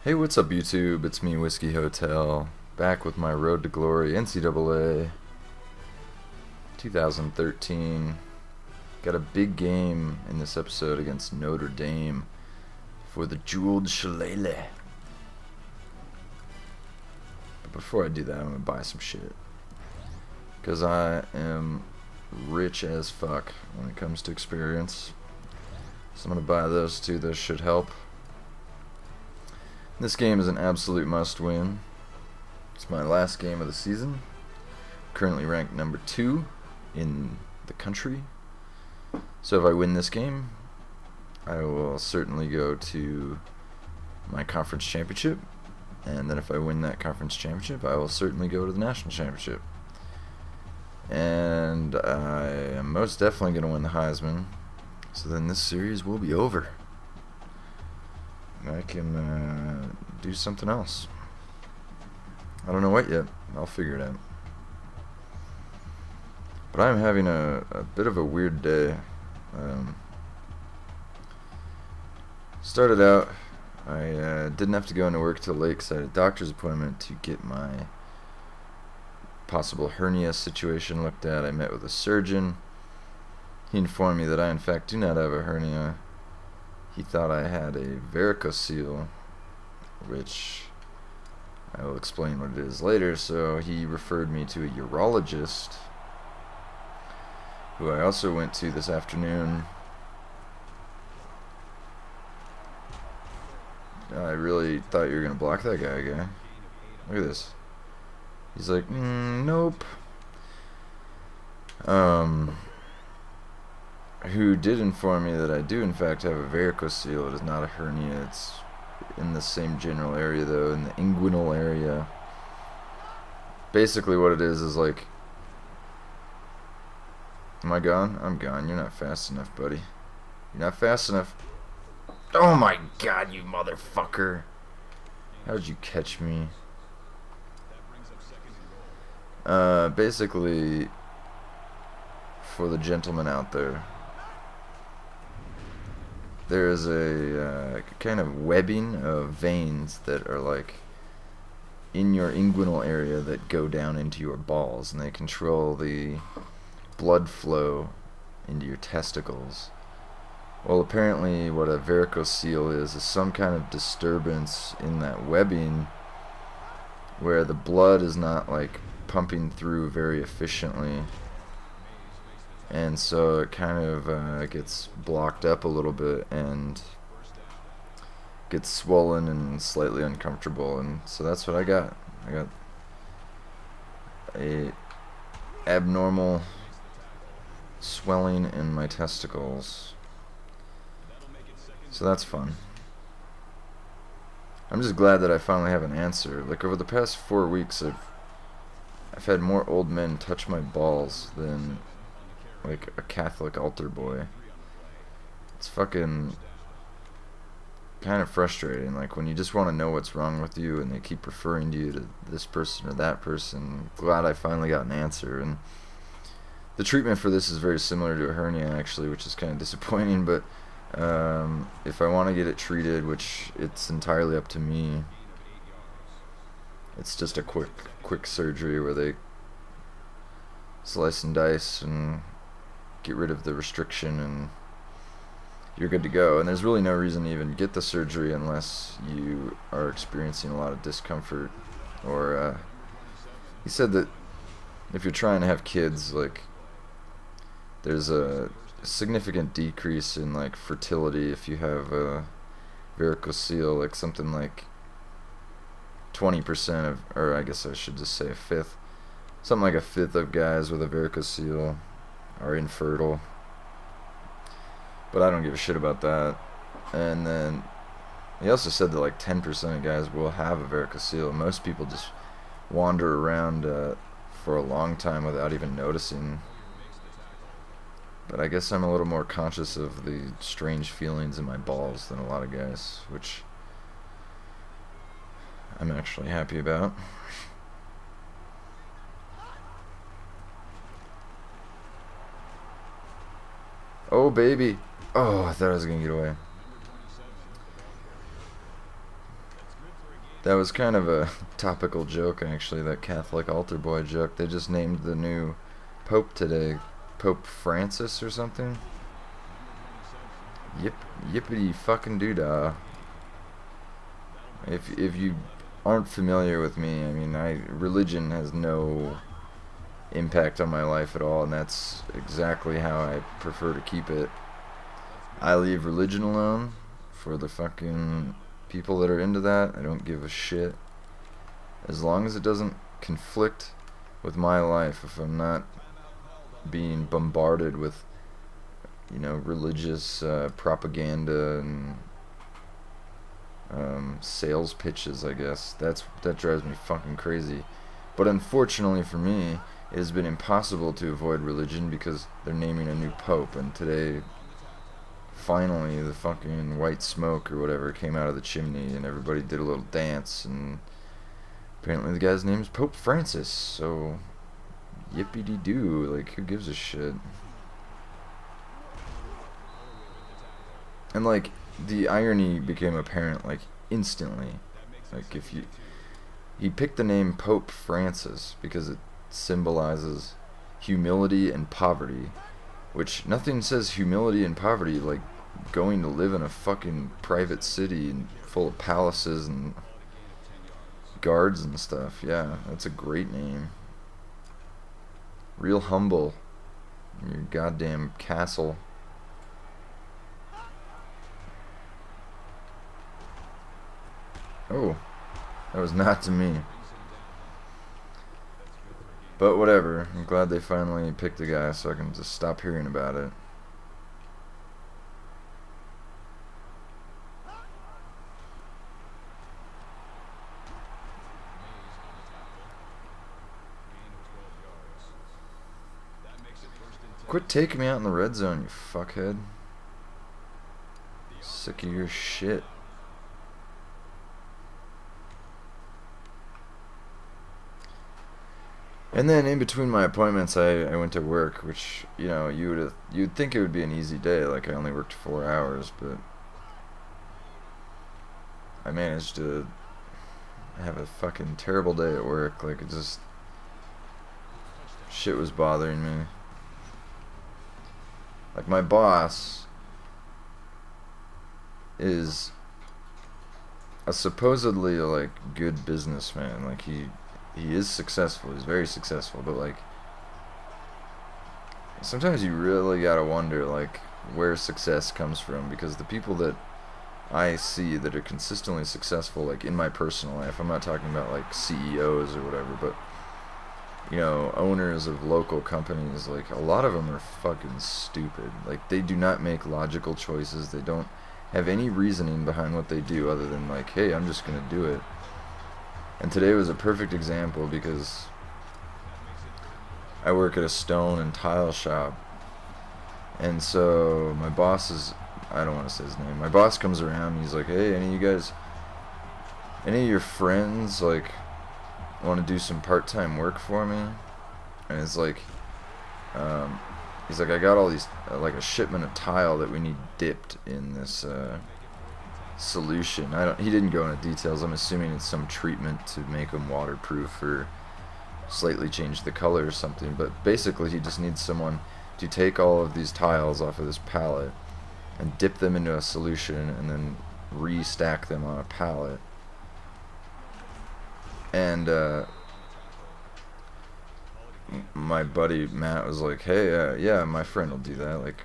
Hey, what's up, YouTube? It's me, Whiskey Hotel, back with my Road to Glory NCAA 2013. Got a big game in this episode against Notre Dame for the jeweled Shallelagh. But before I do that, I'm gonna buy some shit, because I am rich as fuck when it comes to experience. So I'm gonna buy those two. Those should help. This game is an absolute must-win. It's my last game of the season. Currently ranked number 2 in the country. So if I win this game, I will certainly go to my conference championship. And then if I win that conference championship, I will certainly go to the national championship. And I am most definitely going to win the Heisman. So then this series will be over. I can do something else. I don't know what yet. I'll figure it out. But I'm having a bit of a weird day. Started out, I didn't have to go into work till late because I had a doctor's appointment to get my possible hernia situation looked at. I met with a surgeon. He informed me that I in fact do not have a hernia. He thought I had a varicocele, which I will explain what it is later. So he referred me to a urologist, who I also went to this afternoon. I really thought you were going to block that guy. Look at this. He's like, nope. Who did inform me that I do in fact have a varicocele. It is not a hernia. It's in the same general area though, in the inguinal area. Basically what it is like, am I gone? I'm gone. You're not fast enough, buddy. You're not fast enough. Oh my god, you motherfucker. How did you catch me? Basically, for the gentleman out there, there is a kind of webbing of veins that are like in your inguinal area that go down into your balls, and they control the blood flow into your testicles. Well, apparently what a varicocele is some kind of disturbance in that webbing where the blood is not like pumping through very efficiently. And so it kind of gets blocked up a little bit and gets swollen and slightly uncomfortable. And so that's what I got. I got a abnormal swelling in my testicles. So that's fun. I'm just glad that I finally have an answer. Like over the past 4 weeks, I've had more old men touch my balls than like a Catholic altar boy. It's fucking kind of frustrating. Like when you just want to know what's wrong with you and they keep referring you to this person or that person. Glad I finally got an answer. And the treatment for this is very similar to a hernia actually, which is kind of disappointing. But if I want to get it treated, which it's entirely up to me, it's just a quick surgery where they slice and dice and get rid of the restriction and you're good to go. And there's really no reason to even get the surgery unless you are experiencing a lot of discomfort. Or he said that if you're trying to have kids, like there's a significant decrease in like fertility if you have a varicocele, like something like 20% of, or I guess I should just say a fifth, something like a fifth of guys with a varicocele are infertile. But I don't give a shit about that. And then he also said that like 10% of guys will have a varicocele. Most people just wander around for a long time without even noticing. But I guess I'm a little more conscious of the strange feelings in my balls than a lot of guys, which I'm actually happy about. Oh, baby. Oh, I thought I was going to get away. That was kind of a topical joke, actually, that Catholic altar boy joke. They just named the new Pope today, Pope Francis or something. Yippity fucking doodah. If you aren't familiar with me, I mean, religion has no impact on my life at all, and that's exactly how I prefer to keep it. I leave religion alone for the fucking people that are into that. I don't give a shit. As long as it doesn't conflict with my life, if I'm not being bombarded with, religious propaganda and sales pitches, I guess. That drives me fucking crazy. But unfortunately for me, it has been impossible to avoid religion because they're naming a new pope, and today, finally, the fucking white smoke or whatever came out of the chimney, and everybody did a little dance, and apparently the guy's name is Pope Francis, so yippee-dee-doo, like, who gives a shit? And, like, the irony became apparent, like, instantly. Like, he picked the name Pope Francis because it symbolizes humility and poverty, which nothing says humility and poverty like going to live in a fucking private city and full of palaces and guards and stuff. Yeah, that's a great name. Real humble in your goddamn castle. Oh, that was not to me. But whatever, I'm glad they finally picked a guy so I can just stop hearing about it. Quit taking me out in the red zone, you fuckhead. Sick of your shit. And then in between my appointments, I went to work, which, you'd think it would be an easy day. Like, I only worked 4 hours, but I managed to have a fucking terrible day at work. Like, shit was bothering me. Like, my boss is a supposedly, like, good businessman. Like, he is successful. He's very successful, but like sometimes you really gotta wonder like where success comes from, because the people that I see that are consistently successful, like in my personal life, I'm not talking about like CEOs or whatever, but owners of local companies, like a lot of them are fucking stupid. Like they do not make logical choices. They don't have any reasoning behind what they do other than like, hey, I'm just gonna do it. And today was a perfect example because I work at a stone and tile shop. And so my boss is, I don't want to say his name. My boss comes around and he's like, hey, any of your friends, like, want to do some part-time work for me? And it's like, he's like, I got all these, like a shipment of tile that we need dipped in this, solution. He didn't go into details. I'm assuming it's some treatment to make them waterproof or slightly change the color or something, but basically he just needs someone to take all of these tiles off of this pallet and dip them into a solution and then restack them on a pallet. And my buddy Matt was like, hey, yeah, my friend will do that. Like,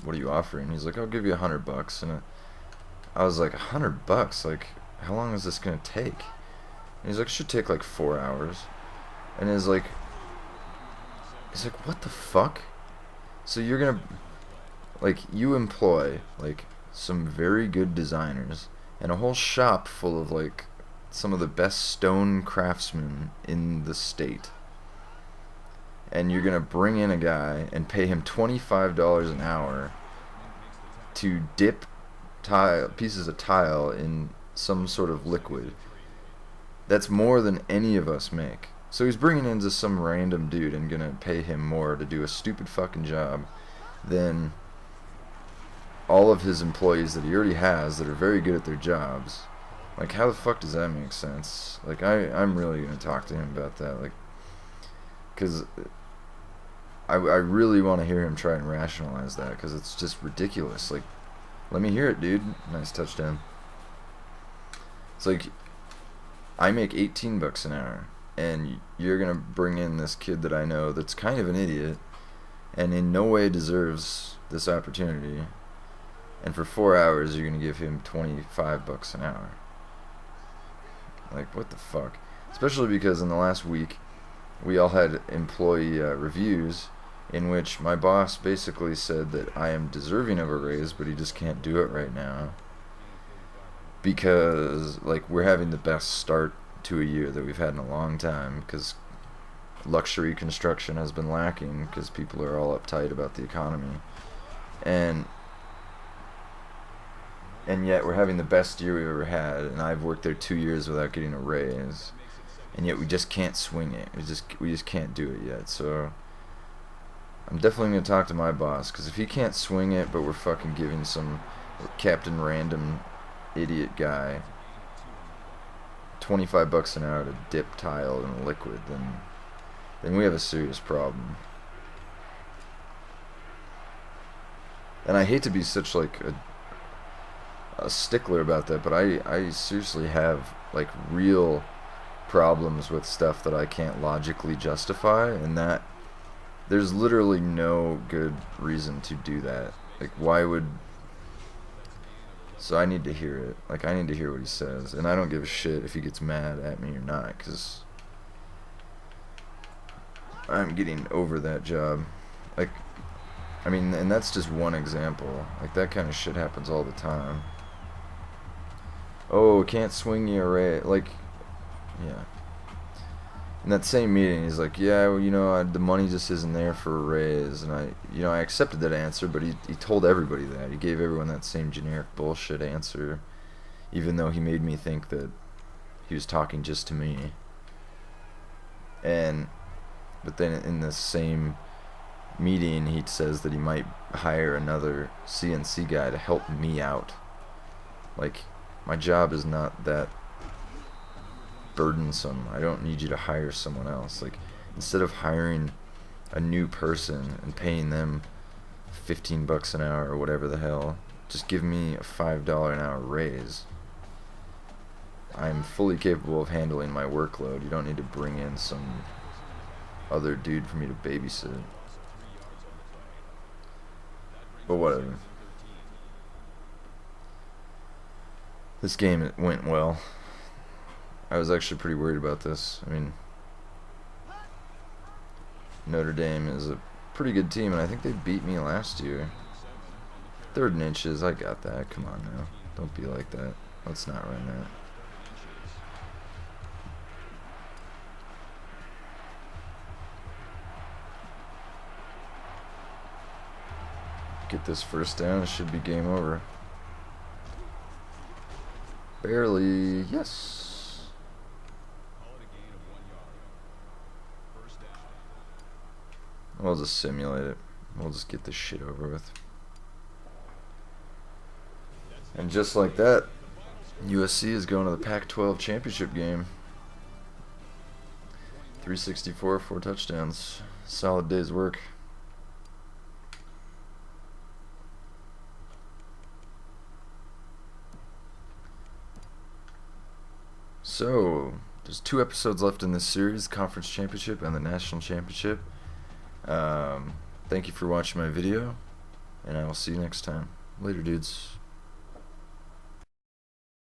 what are you offering? He's like, I'll give you $100. And I was like, $100? Like, how long is this gonna take? And he's like, it should take like 4 hours. And he's like, what the fuck? So you're gonna, like, you employ like some very good designers and a whole shop full of like some of the best stone craftsmen in the state, and you're gonna bring in a guy and pay him $25 an hour to dip pieces of tile in some sort of liquid. That's more than any of us make. So he's bringing in just some random dude and gonna pay him more to do a stupid fucking job than all of his employees that he already has that are very good at their jobs. Like, how the fuck does that make sense? Like, I'm really gonna talk to him about that, like, because I really want to hear him try and rationalize that, because it's just ridiculous. Like, let me hear it, dude. Nice touchdown. It's like, I make $18 an hour, and you're gonna bring in this kid that I know that's kind of an idiot, and in no way deserves this opportunity, and for 4 hours you're gonna give him $25 an hour. Like, what the fuck? Especially because in the last week, we all had employee reviews in which my boss basically said that I am deserving of a raise, but he just can't do it right now. Because, like, we're having the best start to a year that we've had in a long time, because luxury construction has been lacking, because people are all uptight about the economy. And yet we're having the best year we've ever had, and I've worked there 2 years without getting a raise, and yet we just can't swing it. We just can't do it yet. So I'm definitely gonna talk to my boss, because if he can't swing it, but we're fucking giving some Captain Random idiot guy $25 an hour to dip tile in a liquid, then we have a serious problem. And I hate to be such like a stickler about that, but I seriously have like real problems with stuff that I can't logically justify, and that there's literally no good reason to do that. Like, why would... So I need to hear it. Like, I need to hear what he says, and I don't give a shit if he gets mad at me or not, because I'm getting over that job. Like, I mean, and that's just one example. Like, that kind of shit happens all the time. Oh, can't swing you a raise. Like, yeah. In that same meeting, he's like, yeah, well, you know, the money just isn't there for a raise. And I accepted that answer, but he told everybody that. He gave everyone that same generic bullshit answer, even though he made me think that he was talking just to me. But then in the same meeting, he says that he might hire another CNC guy to help me out. Like, my job is not that burdensome. I don't need you to hire someone else. Like, instead of hiring a new person and paying them $15 an hour or whatever the hell, just give me a $5 an hour raise. I'm fully capable of handling my workload. You don't need to bring in some other dude for me to babysit. But whatever. This game, it went well. I was actually pretty worried about this. I mean, Notre Dame is a pretty good team, and I think they beat me last year. 3rd and inches, I got that. Come on now. Don't be like that. Let's not run that. Get this first down, it should be game over. Barely, yes. We'll just simulate it. We'll just get this shit over with. And just like that, USC is going to the Pac-12 championship game. 364, 4 touchdowns. Solid day's work. So, there's 2 episodes left in this series, Conference Championship and the National Championship. Thank you for watching my video, and I will see you next time. Later, dudes.